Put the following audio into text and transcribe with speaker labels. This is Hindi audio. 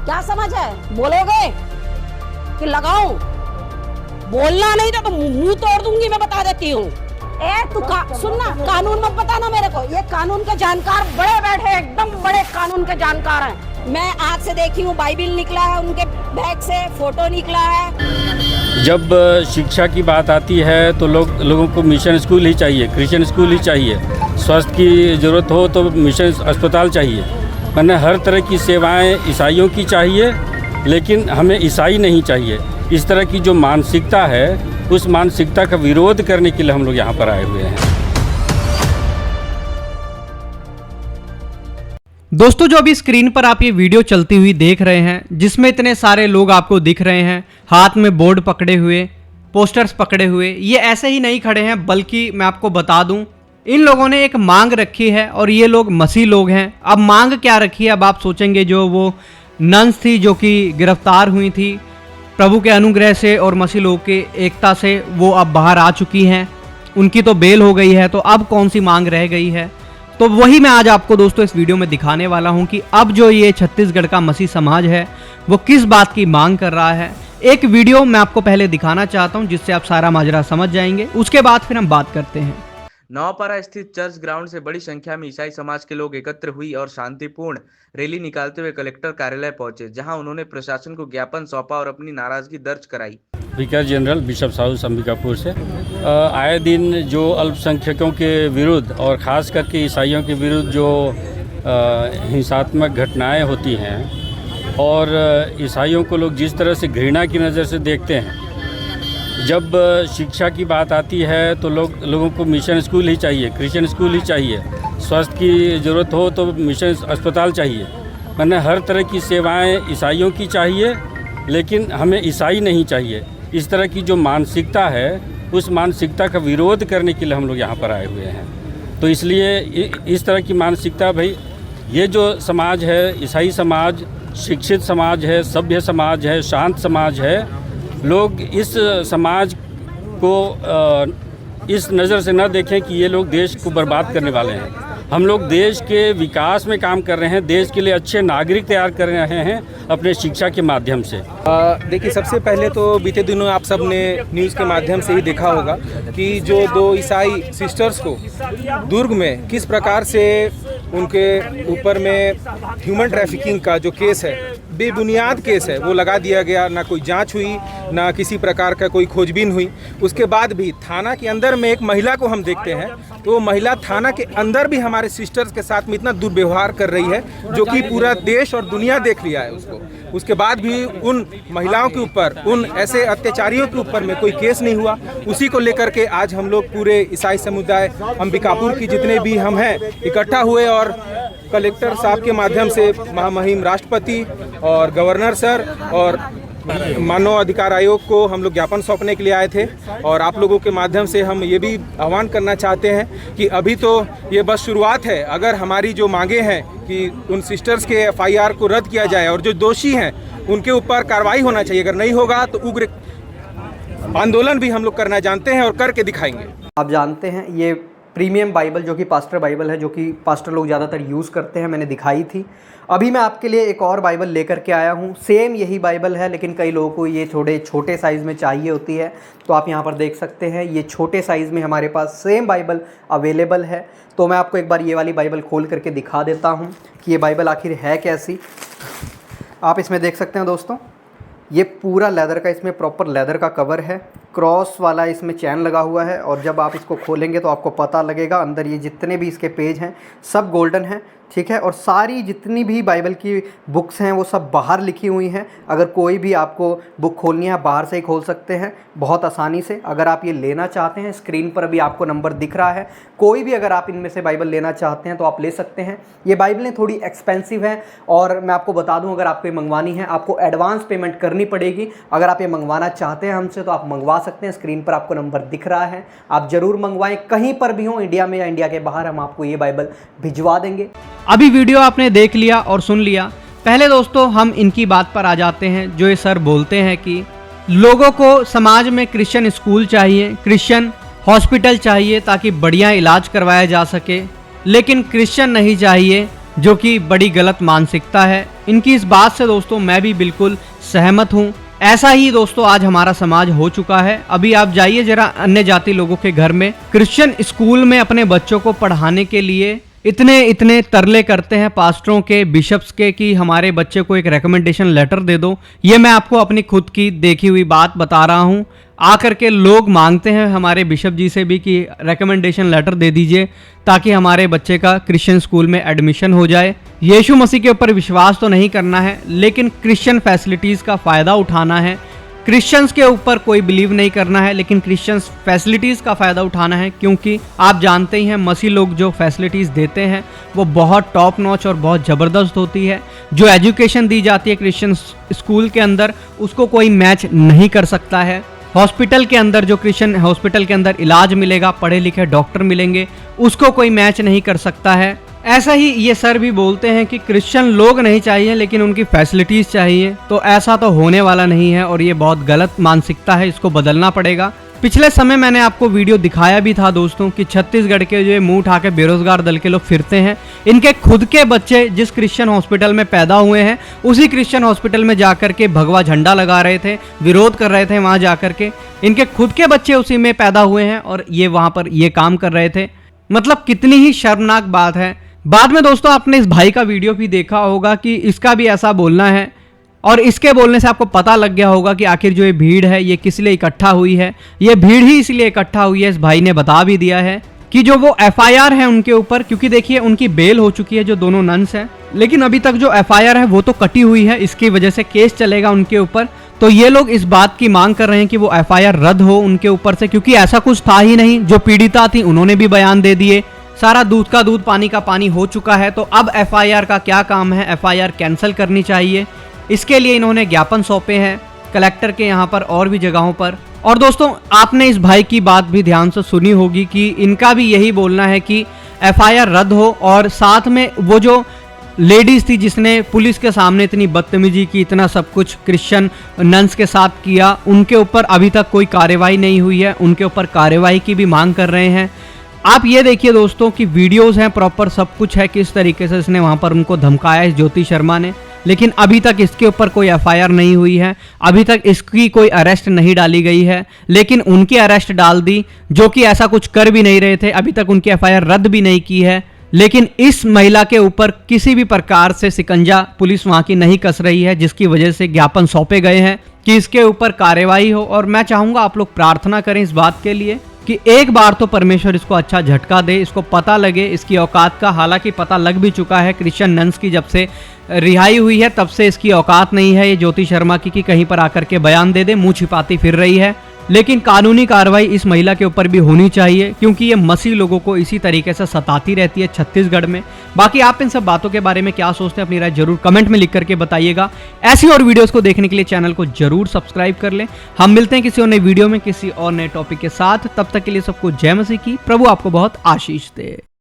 Speaker 1: क्या समझ है? बोलोगे कि लगाऊं? बोलना नहीं तो मुंह तोड़ दूंगी, मैं बता देती हूँ। तू सुनना, कानून मत बताना मेरे को। ये कानून के जानकार बड़े बैठे, एकदम बड़े कानून के जानकार हैं। मैं आज से देखी हूँ, बाइबिल निकला है उनके बैग से, फोटो निकला है।
Speaker 2: जब शिक्षा की बात आती है तो लोगों को मिशन स्कूल ही चाहिए, क्रिश्चियन स्कूल ही चाहिए। स्वास्थ्य की ज़रूरत हो तो मिशन अस्पताल चाहिए। मैंने हर तरह की सेवाएं ईसाइयों की चाहिए, लेकिन हमें ईसाई नहीं चाहिए। इस तरह की जो मानसिकता है, उस मानसिकता का विरोध करने के लिए हम लोग यहाँ पर आए हुए हैं।
Speaker 3: दोस्तों, जो अभी स्क्रीन पर आप ये वीडियो चलती हुई देख रहे हैं, जिसमें इतने सारे लोग आपको दिख रहे हैं, हाथ में बोर्ड पकड़े हुए, पोस्टर्स पकड़े हुए, ये ऐसे ही नहीं खड़े हैं, बल्कि मैं आपको बता दूं, इन लोगों ने एक मांग रखी है और ये लोग मसीह लोग हैं। अब मांग क्या रखी है? अब आप सोचेंगे, जो वो नन्स थी जो कि गिरफ्तार हुई थी, प्रभु के अनुग्रह से और मसीह लोग के एकता से वो अब बाहर आ चुकी हैं, उनकी तो बेल हो गई है, तो अब कौन सी मांग रह गई है? तो वही मैं आज आपको दोस्तों इस वीडियो में दिखाने वाला हूं कि अब जो ये छत्तीसगढ़ का मसीह समाज है वो किस बात की मांग कर रहा है। एक वीडियो मैं आपको पहले दिखाना चाहता हूं, जिससे आप सारा माजरा समझ जाएंगे, उसके बाद फिर हम बात करते हैं।
Speaker 4: नौपारा स्थित चर्च ग्राउंड से बड़ी संख्या में ईसाई समाज के लोग एकत्र हुई और शांतिपूर्ण रैली निकालते हुए कलेक्टर कार्यालय पहुंचे, जहां उन्होंने प्रशासन को ज्ञापन सौंपा और अपनी नाराजगी दर्ज कराई।
Speaker 2: विकार जनरल बिशप साहू अंबिकापुर से आए दिन जो अल्पसंख्यकों के विरुद्ध और ख़ास करके ईसाइयों के विरुद्ध जो हिंसात्मक घटनाएं होती हैं और ईसाइयों को लोग जिस तरह से घृणा की नज़र से देखते हैं, जब शिक्षा की बात आती है तो लोगों को मिशन स्कूल ही चाहिए, क्रिश्चियन स्कूल ही चाहिए। स्वास्थ्य की ज़रूरत हो तो मिशन अस्पताल चाहिए। मैंने हर तरह की सेवाएं ईसाइयों की चाहिए, लेकिन हमें ईसाई नहीं चाहिए। इस तरह की जो मानसिकता है, उस मानसिकता का विरोध करने के लिए हम लोग यहाँ पर आए हुए हैं। तो इसलिए इस तरह की मानसिकता, भाई ये जो समाज है, ईसाई समाज शिक्षित समाज है, सभ्य समाज है, शांत समाज है। लोग इस समाज को इस नज़र से न देखें कि ये लोग देश को बर्बाद करने वाले हैं। हम लोग देश के विकास में काम कर रहे हैं, देश के लिए अच्छे नागरिक तैयार कर रहे हैं अपने शिक्षा के माध्यम से।
Speaker 5: देखिए, सबसे पहले तो बीते दिनों आप सब ने न्यूज़ के माध्यम से ही देखा होगा कि जो 2 ईसाई सिस्टर्स को दुर्ग में किस प्रकार से उनके ऊपर में ह्यूमन ट्रैफिकिंग का जो केस है, बेबुनियाद केस है, वो लगा दिया गया। ना कोई जांच हुई, ना किसी प्रकार का कोई खोजबीन हुई। उसके बाद भी थाना के अंदर में एक महिला को हम देखते हैं, तो वो महिला थाना के अंदर भी हमारे सिस्टर्स के साथ में इतना दुर्व्यवहार कर रही है, जो कि पूरा देश और दुनिया देख लिया है उसको। उसके बाद भी उन महिलाओं के ऊपर, उन ऐसे अत्याचारियों के ऊपर में कोई केस नहीं हुआ। उसी को लेकर के आज हम लोग पूरे ईसाई समुदाय अंबिकापुर की जितने भी हम हैं इकट्ठा हुए और कलेक्टर साहब के माध्यम से महामहिम राष्ट्रपति और गवर्नर सर और मानव अधिकार आयोग को हम लोग ज्ञापन सौंपने के लिए आए थे। और आप लोगों के माध्यम से हम ये भी आह्वान करना चाहते हैं कि अभी तो ये बस शुरुआत है। अगर हमारी जो मांगे हैं कि उन सिस्टर्स के FIR को रद्द किया जाए और जो दोषी हैं उनके ऊपर कार्रवाई होना चाहिए, अगर नहीं होगा तो उग्र आंदोलन भी हम लोग करना जानते हैं और करके दिखाएंगे।
Speaker 3: आप जानते हैं ये प्रीमियम बाइबल जो कि पास्टर बाइबल है, जो कि पास्टर लोग ज़्यादातर यूज़ करते हैं, मैंने दिखाई थी। अभी मैं आपके लिए एक और बाइबल लेकर के आया हूँ। सेम यही बाइबल है, लेकिन कई लोगों को ये छोटे साइज़ में चाहिए होती है, तो आप यहाँ पर देख सकते हैं ये छोटे साइज़ में हमारे पास सेम बाइबल अवेलेबल है। तो मैं आपको एक बार ये वाली बाइबल खोल करके दिखा देता हूँ कि ये बाइबल आखिर है कैसी। आप इसमें देख सकते हैं दोस्तों, ये पूरा लेदर का, इसमें प्रॉपर लेदर का कवर है, क्रॉस वाला इसमें चैन लगा हुआ है। और जब आप इसको खोलेंगे तो आपको पता लगेगा अंदर ये जितने भी इसके पेज हैं सब गोल्डन हैं, ठीक है। और सारी जितनी भी बाइबल की बुक्स हैं वो सब बाहर लिखी हुई हैं। अगर कोई भी आपको बुक खोलनी है बाहर से ही खोल सकते हैं बहुत आसानी से। अगर आप ये लेना चाहते हैं, स्क्रीन पर अभी आपको नंबर दिख रहा है, कोई भी अगर आप इनमें से बाइबल लेना चाहते हैं तो आप ले सकते हैं। ये बाइबलें थोड़ी एक्सपेंसिव हैं और मैं आपको बता दूं, अगर आपको ये मंगवानी है आपको एडवांस पेमेंट करनी पड़ेगी। अगर आप ये मंगवाना चाहते हैं हमसे तो आप मंगवा सकते हैं, स्क्रीन पर आपको नंबर दिख रहा है, आप ज़रूर मंगवाएं। कहीं पर भी हो, इंडिया में या इंडिया के बाहर, हम आपको ये बाइबल भिजवा देंगे। अभी वीडियो आपने देख लिया और सुन लिया। पहले दोस्तों हम इनकी बात पर आ जाते हैं। जो ये सर बोलते हैं कि लोगों को समाज में क्रिश्चियन स्कूल चाहिए, क्रिश्चियन हॉस्पिटल चाहिए ताकि बढ़िया इलाज करवाया जा सके, लेकिन क्रिश्चियन नहीं चाहिए, जो कि बड़ी गलत मानसिकता है। इनकी इस बात से दोस्तों मैं भी बिल्कुल सहमत हूँ। ऐसा ही दोस्तों आज हमारा समाज हो चुका है। अभी आप जाइए जरा अन्य जाति लोगों के घर में, क्रिश्चियन स्कूल में अपने बच्चों को पढ़ाने के लिए इतने तरले करते हैं पास्टरों के, बिशप्स के, कि हमारे बच्चे को एक रिकमेंडेशन लेटर दे दो। ये मैं आपको अपनी खुद की देखी हुई बात बता रहा हूँ। आकर के लोग मांगते हैं हमारे बिशप जी से भी कि रिकमेंडेशन लेटर दे दीजिए ताकि हमारे बच्चे का क्रिश्चियन स्कूल में एडमिशन हो जाए। यीशु मसीह के ऊपर विश्वास तो नहीं करना है, लेकिन क्रिश्चियन फैसिलिटीज़ का फ़ायदा उठाना है। क्रिश्चियंस के ऊपर कोई बिलीव नहीं करना है, लेकिन क्रिश्चियंस फैसिलिटीज़ का फ़ायदा उठाना है, क्योंकि आप जानते ही हैं मसीह लोग जो फैसिलिटीज़ देते हैं वो बहुत टॉप नॉच और बहुत ज़बरदस्त होती है। जो एजुकेशन दी जाती है क्रिश्चियन स्कूल के अंदर उसको कोई मैच नहीं कर सकता है। हॉस्पिटल के अंदर जो क्रिश्चियन हॉस्पिटल के अंदर इलाज मिलेगा, पढ़े लिखे डॉक्टर मिलेंगे, उसको कोई मैच नहीं कर सकता है। ऐसा ही ये सर भी बोलते हैं कि क्रिश्चियन लोग नहीं चाहिए लेकिन उनकी फैसिलिटीज़ चाहिए, तो ऐसा तो होने वाला नहीं है और ये बहुत गलत मानसिकता है, इसको बदलना पड़ेगा। पिछले समय मैंने आपको वीडियो दिखाया भी था दोस्तों कि छत्तीसगढ़ के जो मुंह उठा के बेरोजगार दल के लोग फिरते हैं, इनके खुद के बच्चे जिस क्रिश्चियन हॉस्पिटल में पैदा हुए हैं उसी क्रिश्चियन हॉस्पिटल में जाकर के भगवा झंडा लगा रहे थे, विरोध कर रहे थे वहाँ जाकर के। इनके खुद के बच्चे उसी में पैदा हुए हैं और ये वहाँ पर ये काम कर रहे थे। मतलब कितनी ही शर्मनाक बात है। बाद में दोस्तों आपने इस भाई का वीडियो भी देखा होगा कि इसका भी ऐसा बोलना है और इसके बोलने से आपको पता लग गया होगा कि आखिर जो ये भीड़ है ये किस लिए इकट्ठा हुई है। ये भीड़ ही इसलिए इकट्ठा हुई है, इस भाई ने बता भी दिया है कि जो वो एफआईआर है उनके ऊपर, क्योंकि देखिए उनकी बेल हो चुकी है जो दोनों नन्स हैं, लेकिन अभी तक जो एफआईआर है वो तो कटी हुई है, इसकी वजह से केस चलेगा उनके ऊपर। तो ये लोग इस बात की मांग कर रहे हैं कि वो एफआईआर रद्द हो उनके ऊपर से, क्योंकि ऐसा कुछ था ही नहीं। जो पीड़िता थी उन्होंने भी बयान दे दिए, सारा दूध का दूध पानी का पानी हो चुका है। तो अब एफआईआर का क्या काम है, एफआईआर कैंसिल करनी चाहिए। इसके लिए इन्होंने ज्ञापन सौंपे हैं कलेक्टर के यहाँ पर और भी जगहों पर। और दोस्तों आपने इस भाई की बात भी ध्यान से सुनी होगी कि इनका भी यही बोलना है कि एफआईआर रद्द हो, और साथ में वो जो लेडीज थी जिसने पुलिस के सामने इतनी बदतमीजी की, इतना सब कुछ क्रिश्चियन नन्स के साथ किया, उनके ऊपर अभी तक कोई कार्रवाई नहीं हुई है, उनके ऊपर कार्रवाई की भी मांग कर रहे हैं। आप ये देखिए दोस्तों कि वीडियोस हैं प्रॉपर, सब कुछ है, किस तरीके से इसने वहाँ पर उनको धमकाया इस ज्योति शर्मा ने, लेकिन अभी तक इसके ऊपर कोई एफआईआर नहीं हुई है, अभी तक इसकी कोई अरेस्ट नहीं डाली गई है। लेकिन उनकी अरेस्ट डाल दी जो कि ऐसा कुछ कर भी नहीं रहे थे, अभी तक उनकी एफआईआर रद्द भी नहीं की है। लेकिन इस महिला के ऊपर किसी भी प्रकार से शिकंजा पुलिस वहाँ की नहीं कस रही है, जिसकी वजह से ज्ञापन सौंपे गए हैं कि इसके ऊपर कार्रवाई हो। और मैं चाहूँगा आप लोग प्रार्थना करें इस बात के लिए कि एक बार तो परमेश्वर इसको अच्छा झटका दे, इसको पता लगे इसकी औकात का। हालांकि पता लग भी चुका है क्रिश्चियन नन्स की, जब से रिहाई हुई है तब से इसकी औकात नहीं है ये ज्योति शर्मा की कि कहीं पर आकर के बयान दे दे, मुंह छिपाती फिर रही है। लेकिन कानूनी कार्रवाई इस महिला के ऊपर भी होनी चाहिए, क्योंकि ये मसीह लोगों को इसी तरीके से सताती रहती है छत्तीसगढ़ में। बाकी आप इन सब बातों के बारे में क्या सोचते हैं अपनी राय जरूर कमेंट में लिख करके बताइएगा। ऐसी और वीडियोस को देखने के लिए चैनल को जरूर सब्सक्राइब कर लें। हम मिलते हैं किसी और नई वीडियो में किसी और नए टॉपिक के साथ, तब तक के लिए सबको जय मसीह की। प्रभु आपको बहुत आशीष दे।